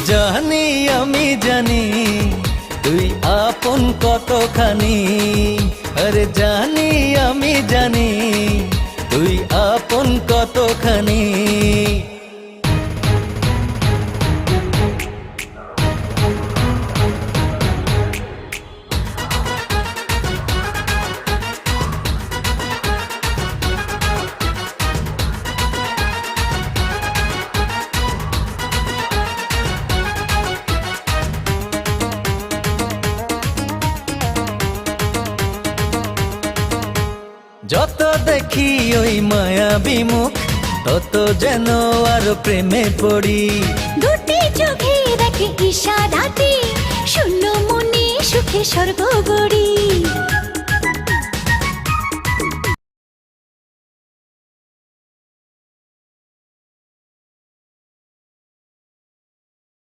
জানি আমি জানি তুই আপন কতখানি, আরে জানি আমি জানি তুই আপন কতখানি। যত দেখি ওই মায়াবী মুখ তত যেন আর প্রেমে পড়ি। দুটি চোখে দেখে ইশারাতে শূন্য মনে সুখে স্বর্গ গড়ি।